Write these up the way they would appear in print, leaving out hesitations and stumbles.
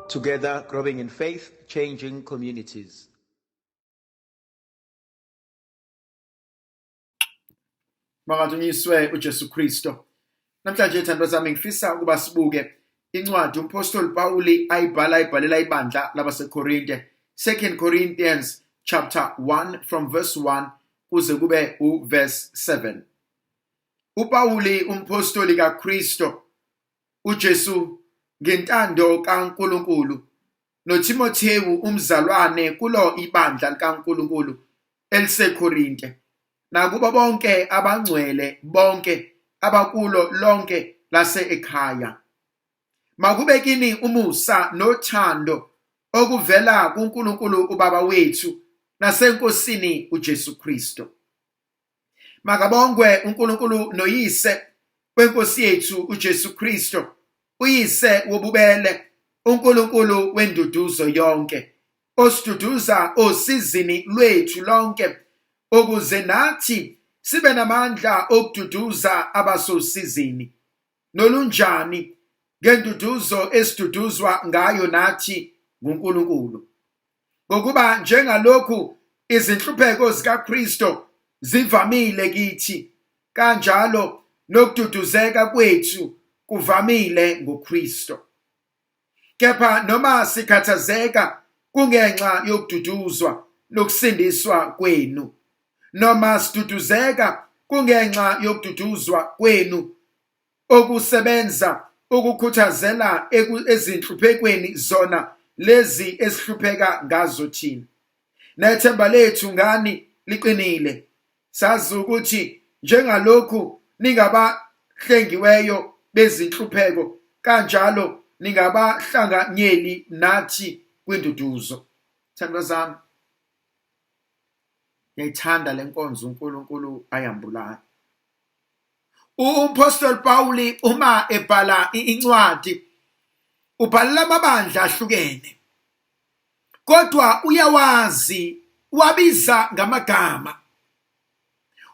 Together, growing in faith, changing communities. Makathunyiswe uJesu Kristo. Namhlanje thandwa zami ngifisa ukuba sibuke incwadi umpostoli Pawuli ayibhalela ibandla labaseKorinte. 2 Corinthians chapter 1 from verse 1 kuze kube verse 7. uPawuli umpostoli kaKristo uJesu ngentando kaNkulunkulu noTimothewu umzalwane kulo ibandla likaNkulunkulu eliseKorinte, nakubo bonke abangcwele bonke abakulo lonke lase-ekhaya. Makube kini umusa nothando okuvela kuNkulunkulu uBaba wethu naseNkosini uJesu Kristo. Makabongwe uNkulunkulu noyise weNkosi yethu uJesu Kristo, uyise wobubele, uNkulunkulu wenduduzo yonke, osiduduza osizini lwethu lonke, ukuze nathi sibe namandla okududuza abasosizini, nolunjani ngenduduzo esiduduzwa ngayo nathi nguNkulunkulu. Ngokuba njengalokhu izinhlupheko zikaKristo zivamile kithi, kanjalo nokududuzeka kwethu kuvamile ngoKristo. Kepha noma sikhathazeka kungenxa yokududuzwa nokusindiswa kwenu, noma siduduzeka kungenxa yokududuzwa kwenu okusebenza ukukhuthazela ezinhluphekweni zona lezi esihlupheka ngazo thina. Nethemba lethu ngani liqinile, sazi ukuthi njengalokhu ningabahlengiweyo bezinhlupheko, kanjalo ningabahlanganyeli nathi kwinduduzo. Thandwa zami, ngiyayithanda le nkonzo uNkulunkulu ayambulayo. Umpostoli Pawuli uma ebhala incwadi ubhalela amabandla ahlukene, kodwa uyawazi, wabiza ngamagama.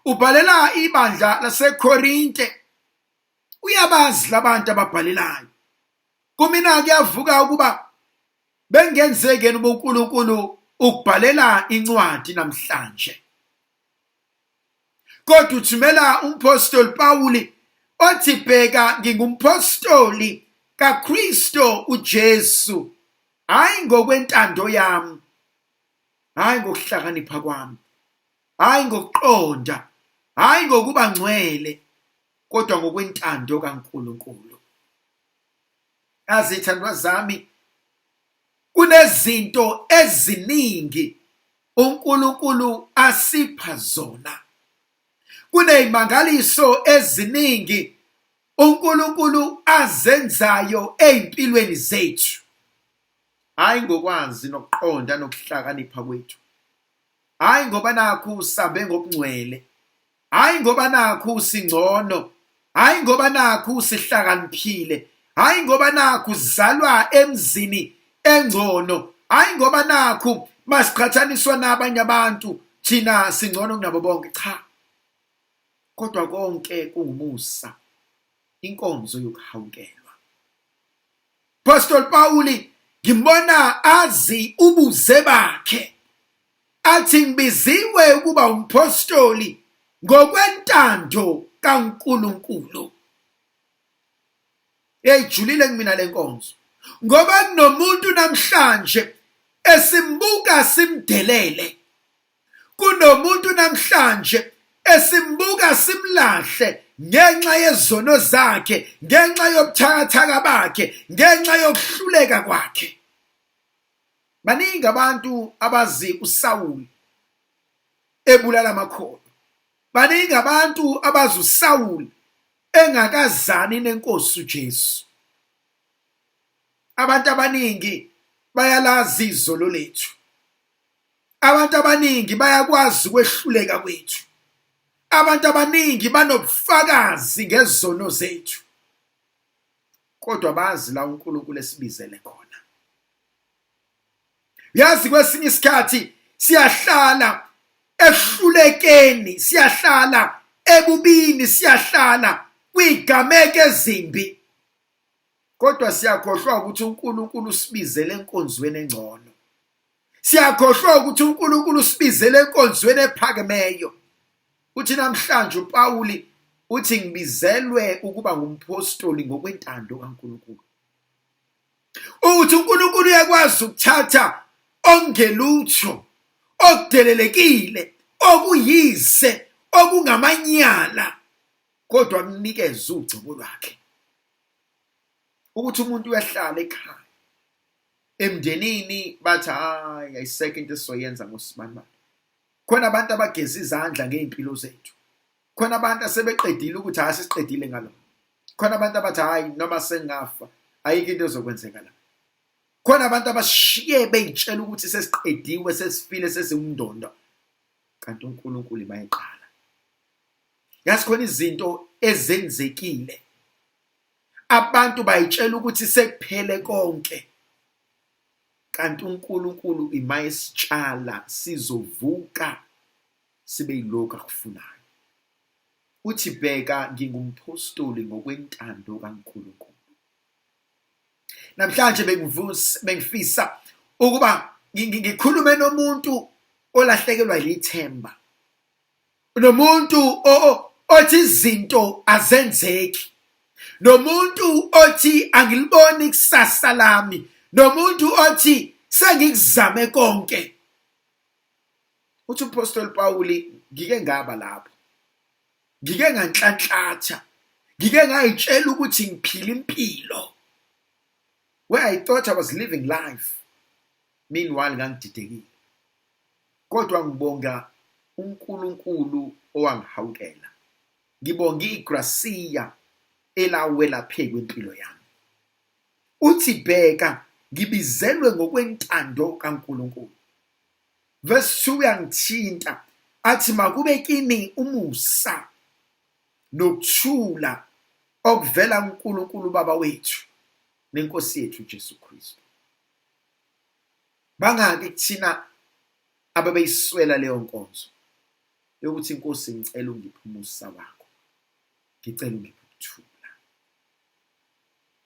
Ubhalela ibandla laseKorinte, uyabazi labantu ababhalelayo. Kumina kuyavuka ukuba bengenzeke uNkulunkulu ukubhalela incwadi namhlanje, kodwa uthumela umpostoli Pawuli othi, bheka, ngingumpostoli kaKristo uJesu, hayi ngokwentando yami, hayi ngokuhlakanipha kwami, hayi ngokuqonda, hayi ngokuba ngcwele, kodwa ngokwentando kaNkulunkulu. Azithandwa zami, kunezinto eziningi uNkulunkulu asipha zona, kunezimangaliso eziningi uNkulunkulu azenzayo ezimpilweni zethu, hayi ngokwazi nokuqonda nokuhlakanipha kwethu, hayi ngoba nakhu usambe ngokungcwele, hayi ngoba nakhu singcono, hayi ngoba nakhu sihlakaniphile, hayi ngoba nakhu sizalwa emzini engcono, hayi ngoba nakhu masiqhathaniswa nabanye abantu thina singcono kunabo bonke. Cha, kodwa konke kungumusa, inkonzo yokuhawukelwa. Apostoli Pawuli ngimbona azi ubuze bakhe, athi ngibiziwe ukuba umpostoli ngokwentando kaNkulunkulu. Ejulile kumina le nkonzo, ngoba kunomuntu namhlanje esimbuka simdelele, kunomuntu namhlanje esimbuka simlahle ngenxa yezono zakhe, ngenxa yobuthakathaka bakhe, ngenxa yokuhluleka kwakhe. Baningi abantu abazi uSawuli ebulala amakhono, baningi abantu abazi uSawuli engakazani nenkosi uJesu. Abantu abaningi bayalazi izolo lethu, abantu abaningi bayakwazi ukwehluleka kwethu, abantu abaningi banobufakazi ngezono zethu, kodwa bazi la uNkulunkulu esibizele khona. Yazi kwesinye isikhathi siyahlala ehlulekeni, siyahlala ebubini, siyahlala kwigameke ezimbi, kodwa siyakhohlwa ukuthi uNkulunkulu usibizele enkonzweni engcono. Siyakhohlwa ukuthi uNkulunkulu usibizele enkonzweni ephakemeyo. Uthi namhlanje uPawuli uthi ngibizelwe ukuba ngumpostoli ngokwentando kaNkulunkulu. Uthi uNkulunkulu uyakwazi ukuthatha ongelutho, okudelelekile, okuyize, okungamanyala, kodwa akunikeze ugcebo lwakhe. Ukuthi umuntu uyahlala ekhaya, emndenini bathi hayi ayisekho into esizoyenza ngosibanibani. Khona abantu abageza izandla ngeimpilo zethu. Khona abantu asebeqedile ukuthi hayi sisiqedile ngalo. Khona abantu abathi hayi noma sengafa ayikho into ezokwenzeka la. Khona abantu abashiye beyitshela ukuthi sesiqediwe, sesifile, sesingumndondo. Kanti uNkulunkulu bayeqala. Yazi khona izinto ezenzekile. Abantu bayitshela ukuthi sekuphele konke. Kanti uNkulunkulu imayesitshala sizovuka sibe yilokho akufunayo. Uthi bheka ngingumpostoli ngokwentando kaNkulunkulu. Namhlanje bengifisa ukuba ngikhulume nomuntu olahlekelwa yithemba. Nomuntu othi izinto azenzeki. Nomuntu othi angiliboni ikusasa lami. Nomuntu othi sengikuzame konke. Uthi uPostoli Pawuli ngike ngaba lapho. Ngike nganhlanhlatha. Ngike ngayitshela ukuthi ngiphila impilo where I thought I was living life. Meanwhile ngangididekile. Kodwa ngibonga uNkulunkulu owangihawukela. Ngibonga iGracia elawela phezu kwempilo yami. Uthi bheka ngibizelwe ngokwentando kaNkulunkulu. Verse 2 uyangithinta athi makube kini umusa nokuthula okuvela kuNkulunkulu Baba wethu neNkosi yethu Jesu Kristu. Bangaki kuthina ababeyiswela leyo nkonzo yokuthi inkosi ngicela ungiphe umusa wakho. Ngicela ungiphe ukuthula.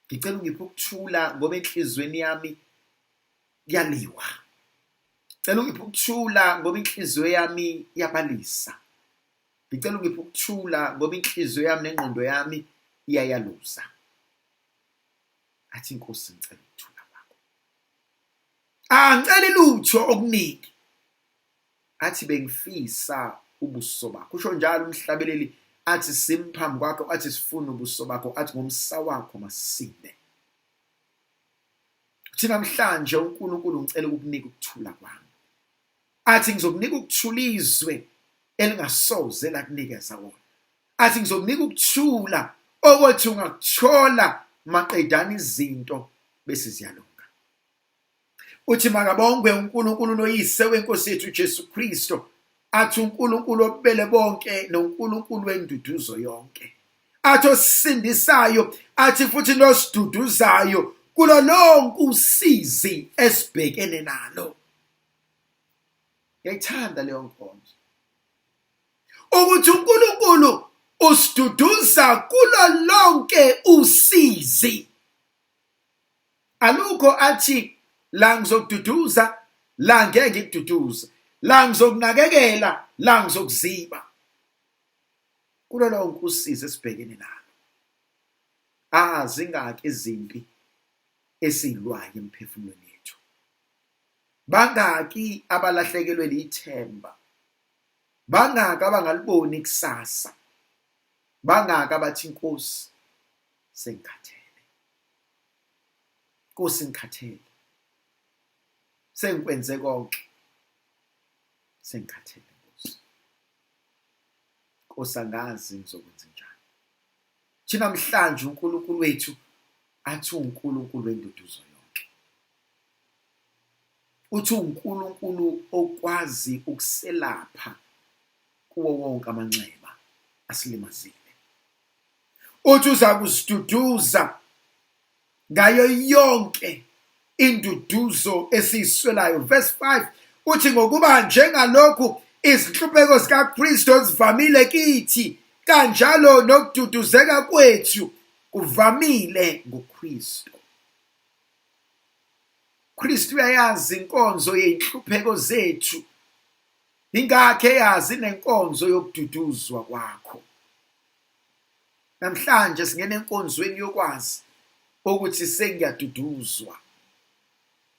Ngicela ungiphe ukuthula ngoba enhlizweni yami yaliwa. Ngicela ungiphe ukuthula ngoba inhliziyo yami yabalisa. Ngicela ungiphe ukuthula ngoba inhliziyo yami nengqondo yami iyayaluza. Athi inkosi ngicela ukuthula kwakho. Angicela lutho okuningi. Athi bengifisa ubuso bakho. Kusho njalo umhlabeleli athi simphambi kwakho, athi sifuna ubuso bakho, athi ngomsa wakho masinde. Uthi namhlanje uNkulunkulu ngicela ukukunika ukuthula kwami. Athi ngizokunika ukuthula izwe elingasoze lakunikeza wona. Athi ngizokunika ukuthula okothi ungakuthola maqedana izinto bese ziyalunga. Uthi makabongwe uNkulunkulu noyise weNkosi yethu Jesu Kristu. Athi uNkulunkulu obubele bonke noNkulunkulu wenduduzo yonke. Athi osindisayo, athi futhi nosiduduzayo kulo lonke usizi esibhekene nalo. Ngiyayithanda leyo nkonzo. Ukuthi uNkulunkulu usiduduza kulo lonke usizi. Alukho athi la ngizokududuza, la ngeke ngikududuze. La ngizokunakekela, la ngizokuziba. Kulo lonke usizi esibhekene nalo. Zingaki izimpi esilwayo emphefumulweni yethu. Bangaki abalahlekelwe lithemba. Bangaki abangaliboni ikusasa. Bangaki abathi inkosi sengikhathele. Nkosi ngikhathele. Sengikwenze konke. Sengikhathele Nkosi. Nkosi angazi ngizokwenza njani. Thina namhlanje uNkulunkulu wethu athi uNkulunkulu wenduduzo yonke. Uthi uNkulunkulu okwazi ukuselapha kuwo wonke amanxeba asilimazile. Uthi uza kusiduduza ngayo yonke induduzo esiyiswelayo. Verse 5 uthi ngokuba njengalokhu izinhlupheko zikaKristu zivamile kithi, kanjalo nokududuzeka kwethu kuvamile ngoKristu. Kristu uyayazi inkonzo yeinhlupheko zethu. Ingakho eyazi nenkonzo yokududuzwa kwakho. Namhlanje singena enkonzweni yokwazi ukuthi sengiyaduduzwa.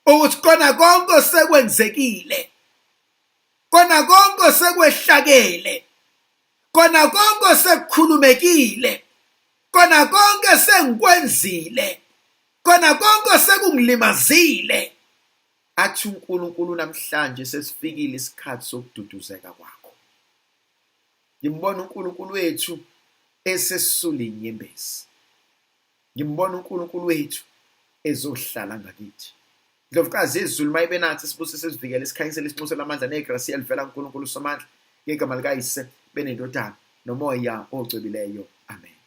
Ukuthi kona konke sekwenzekile. Kona konke sekwehlakele. Kona konke sekukhulumekile. Kona konke sengikwenzile. Kona konke sekungilimazile. Athi uNkulunkulu namhlanje sesifikile isikhathi sokududuzeka kwakho. Ngimbona uNkulunkulu wethu esesisula inyembezi. Ngimbona uNkulunkulu wethu ezohlala ngakithi. Ndlovukazi izulu mayibe nathi sibuso sesivikele isikhanyisela isibuso lamandla negrasi elivela kuNkulunkulu somandla ngegama likaYise benendodana nomoya ocwebileyo. Amen.